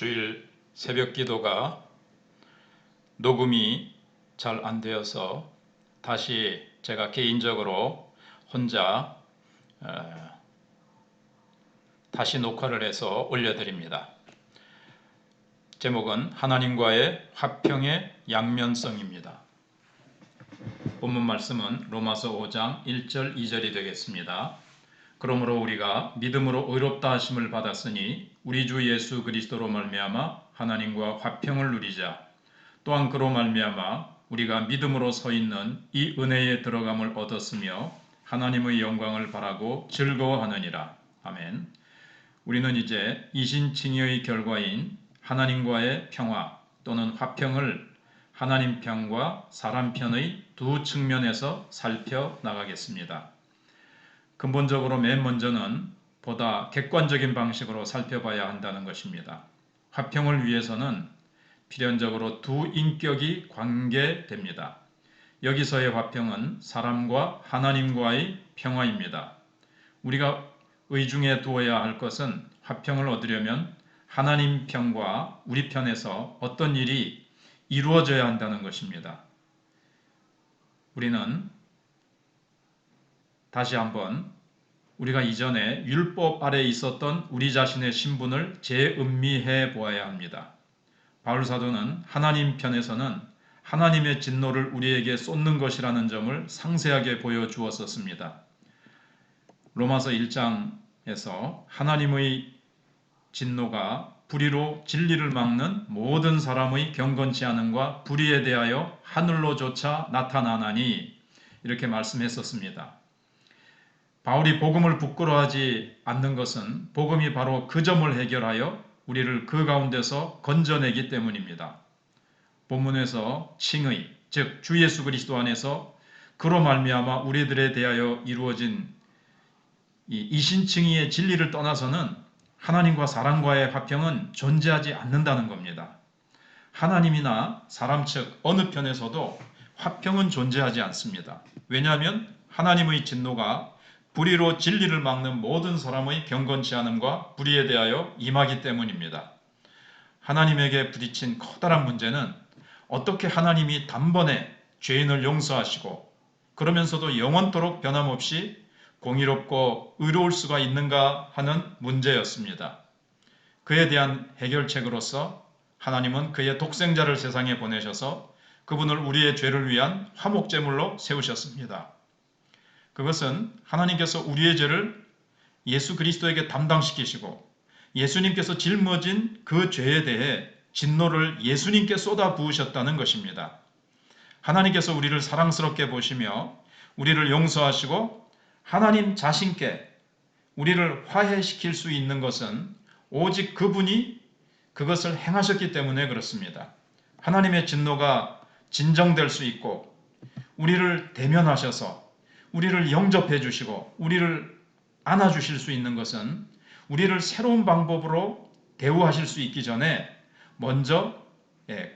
주일 새벽 기도가 녹음이 잘 안 되어서 다시 제가 개인적으로 혼자 다시 녹화를 해서 올려드립니다. 제목은 하나님과의 화평의 양면성입니다. 본문 말씀은 로마서 5장 1절 2절이 되겠습니다. 그러므로 우리가 믿음으로 의롭다 하심을 받았으니 우리 주 예수 그리스도로 말미암아 하나님과 화평을 누리자. 또한 그로 말미암아 우리가 믿음으로 서 있는 이 은혜에 들어감을 얻었으며 하나님의 영광을 바라고 즐거워하느니라. 아멘. 우리는 이제 이신칭의의 결과인 하나님과의 평화 또는 화평을 하나님 편과 사람 편의 두 측면에서 살펴나가겠습니다. 근본적으로 맨 먼저는 보다 객관적인 방식으로 살펴봐야 한다는 것입니다. 화평을 위해서는 필연적으로 두 인격이 관계됩니다. 여기서의 화평은 사람과 하나님과의 평화입니다. 우리가 의중에 두어야 할 것은 화평을 얻으려면 하나님 편과 우리 편에서 어떤 일이 이루어져야 한다는 것입니다. 우리는 다시 한번 우리가 이전에 율법 아래 있었던 우리 자신의 신분을 재음미해 보아야 합니다. 바울 사도는 하나님 편에서는 하나님의 진노를 우리에게 쏟는 것이라는 점을 상세하게 보여주었었습니다. 로마서 1장에서 하나님의 진노가 불의로 진리를 막는 모든 사람의 경건치 않음과 불의에 대하여 하늘로조차 나타나나니 이렇게 말씀했었습니다. 바울이 복음을 부끄러워하지 않는 것은 복음이 바로 그 점을 해결하여 우리를 그 가운데서 건져내기 때문입니다. 본문에서 칭의, 즉 주 예수 그리스도 안에서 그로 말미암아 우리들에 대하여 이루어진 이 이신칭의의 진리를 떠나서는 하나님과 사람과의 화평은 존재하지 않는다는 겁니다. 하나님이나 사람 측 어느 편에서도 화평은 존재하지 않습니다. 왜냐하면 하나님의 진노가 불의로 진리를 막는 모든 사람의 경건치 않음과 불의에 대하여 임하기 때문입니다. 하나님에게 부딪힌 커다란 문제는 어떻게 하나님이 단번에 죄인을 용서하시고 그러면서도 영원토록 변함없이 공의롭고 의로울 수가 있는가 하는 문제였습니다. 그에 대한 해결책으로서 하나님은 그의 독생자를 세상에 보내셔서 그분을 우리의 죄를 위한 화목제물로 세우셨습니다. 그것은 하나님께서 우리의 죄를 예수 그리스도에게 담당시키시고 예수님께서 짊어진 그 죄에 대해 진노를 예수님께 쏟아 부으셨다는 것입니다. 하나님께서 우리를 사랑스럽게 보시며 우리를 용서하시고 하나님 자신께 우리를 화해시킬 수 있는 것은 오직 그분이 그것을 행하셨기 때문에 그렇습니다. 하나님의 진노가 진정될 수 있고 우리를 대면하셔서 우리를 영접해 주시고 우리를 안아주실 수 있는 것은 우리를 새로운 방법으로 대우하실 수 있기 전에 먼저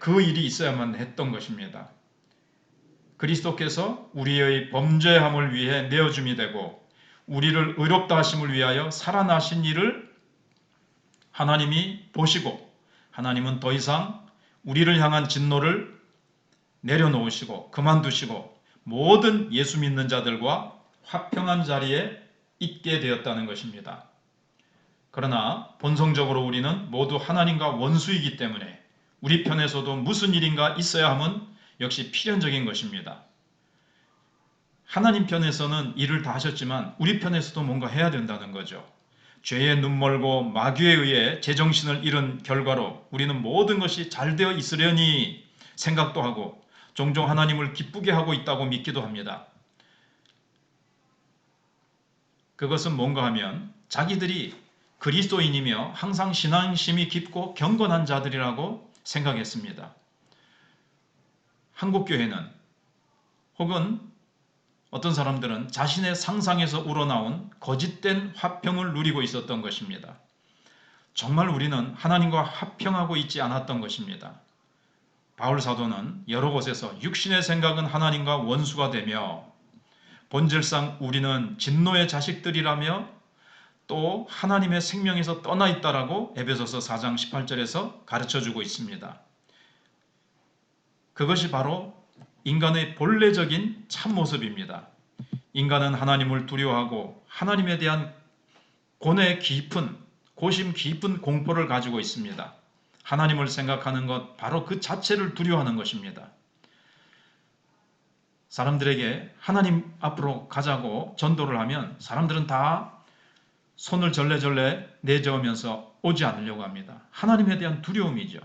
그 일이 있어야만 했던 것입니다. 그리스도께서 우리의 범죄함을 위해 내어줌이 되고 우리를 의롭다 하심을 위하여 살아나신 일을 하나님이 보시고 하나님은 더 이상 우리를 향한 진노를 내려놓으시고 그만두시고 모든 예수 믿는 자들과 화평한 자리에 있게 되었다는 것입니다. 그러나 본성적으로 우리는 모두 하나님과 원수이기 때문에 우리 편에서도 무슨 일인가 있어야 함은 역시 필연적인 것입니다. 하나님 편에서는 일을 다 하셨지만 우리 편에서도 뭔가 해야 된다는 거죠. 죄에 눈멀고 마귀에 의해 제정신을 잃은 결과로 우리는 모든 것이 잘 되어 있으려니 생각도 하고 종종 하나님을 기쁘게 하고 있다고 믿기도 합니다. 그것은 뭔가 하면 자기들이 그리스도인이며 항상 신앙심이 깊고 경건한 자들이라고 생각했습니다. 한국교회는 혹은 어떤 사람들은 자신의 상상에서 우러나온 거짓된 화평을 누리고 있었던 것입니다. 정말 우리는 하나님과 화평하고 있지 않았던 것입니다. 바울 사도는 여러 곳에서 육신의 생각은 하나님과 원수가 되며 본질상 우리는 진노의 자식들이라며 또 하나님의 생명에서 떠나 있다라고 에베소서 4장 18절에서 가르쳐주고 있습니다. 그것이 바로 인간의 본래적인 참모습입니다. 인간은 하나님을 두려워하고 하나님에 대한 고심 깊은 공포를 가지고 있습니다. 하나님을 생각하는 것, 바로 그 자체를 두려워하는 것입니다. 사람들에게 하나님 앞으로 가자고 전도를 하면 사람들은 다 손을 절레절레 내저으면서 오지 않으려고 합니다. 하나님에 대한 두려움이죠.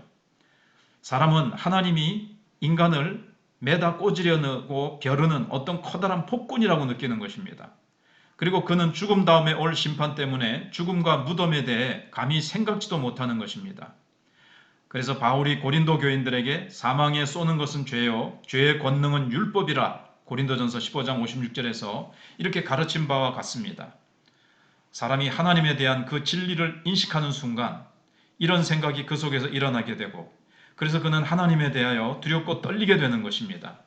사람은 하나님이 인간을 매다 꽂으려고 벼르는 어떤 커다란 폭군이라고 느끼는 것입니다. 그리고 그는 죽음 다음에 올 심판 때문에 죽음과 무덤에 대해 감히 생각지도 못하는 것입니다. 그래서 바울이 고린도 교인들에게 사망에 쏘는 것은 죄요, 죄의 권능은 율법이라 고린도전서 15장 56절에서 이렇게 가르친 바와 같습니다. 사람이 하나님에 대한 그 진리를 인식하는 순간 이런 생각이 그 속에서 일어나게 되고, 그래서 그는 하나님에 대하여 두렵고 떨리게 되는 것입니다.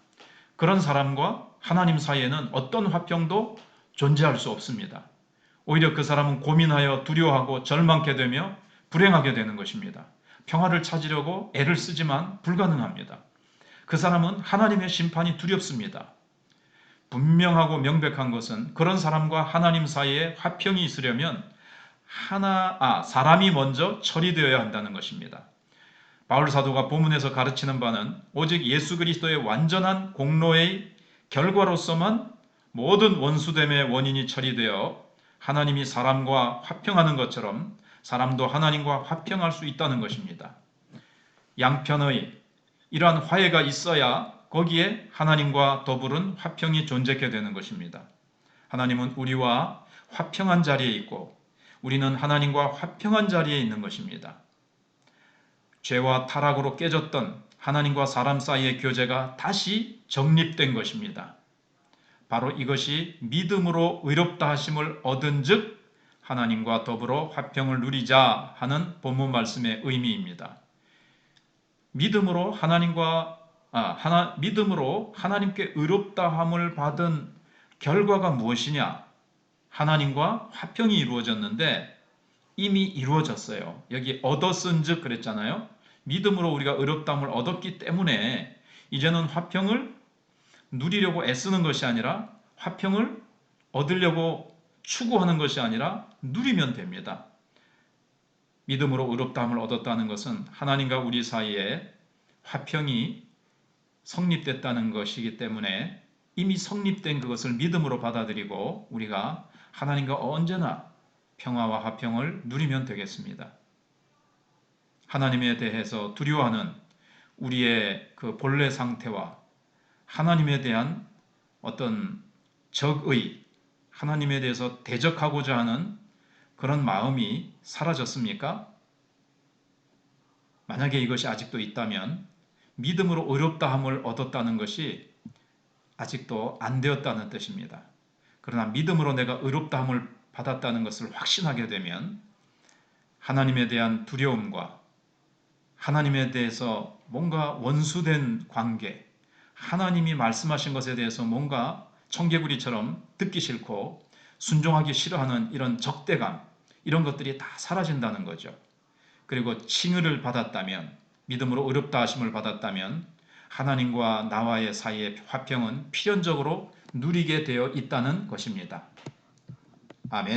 그런 사람과 하나님 사이에는 어떤 화평도 존재할 수 없습니다. 오히려 그 사람은 고민하여 두려워하고 절망케 되며 불행하게 되는 것입니다. 평화를 찾으려고 애를 쓰지만 불가능합니다. 그 사람은 하나님의 심판이 두렵습니다. 분명하고 명백한 것은 그런 사람과 하나님 사이에 화평이 있으려면 사람이 먼저 처리되어야 한다는 것입니다. 바울 사도가 본문에서 가르치는 바는 오직 예수 그리스도의 완전한 공로의 결과로서만 모든 원수됨의 원인이 처리되어 하나님이 사람과 화평하는 것처럼 사람도 하나님과 화평할 수 있다는 것입니다. 양편의 이러한 화해가 있어야 거기에 하나님과 더불은 화평이 존재하게 되는 것입니다. 하나님은 우리와 화평한 자리에 있고 우리는 하나님과 화평한 자리에 있는 것입니다. 죄와 타락으로 깨졌던 하나님과 사람 사이의 교제가 다시 정립된 것입니다. 바로 이것이 믿음으로 의롭다 하심을 얻은 즉 하나님과 더불어 화평을 누리자 하는 본문 말씀의 의미입니다. 믿음으로 하나님께 의롭다함을 받은 결과가 무엇이냐? 하나님과 화평이 이루어졌는데 이미 이루어졌어요. 여기 얻었은즉 그랬잖아요. 믿음으로 우리가 의롭다함을 얻었기 때문에 이제는 화평을 누리려고 애쓰는 것이 아니라 화평을 얻으려고 추구하는 것이 아니라 누리면 됩니다. 믿음으로 의롭다함을 얻었다는 것은 하나님과 우리 사이에 화평이 성립됐다는 것이기 때문에 이미 성립된 그것을 믿음으로 받아들이고 우리가 하나님과 언제나 평화와 화평을 누리면 되겠습니다. 하나님에 대해서 두려워하는 우리의 그 본래 상태와 하나님에 대한 어떤 적의, 하나님에 대해서 대적하고자 하는 그런 마음이 사라졌습니까? 만약에 이것이 아직도 있다면 믿음으로 의롭다함을 얻었다는 것이 아직도 안 되었다는 뜻입니다. 그러나 믿음으로 내가 의롭다함을 받았다는 것을 확신하게 되면 하나님에 대한 두려움과 하나님에 대해서 뭔가 원수된 관계, 하나님이 말씀하신 것에 대해서 뭔가 청개구리처럼 듣기 싫고 순종하기 싫어하는 이런 적대감, 이런 것들이 다 사라진다는 거죠. 그리고 칭의를 받았다면, 믿음으로 의롭다 하심을 받았다면 하나님과 나와의 사이의 화평은 필연적으로 누리게 되어 있다는 것입니다. 아멘.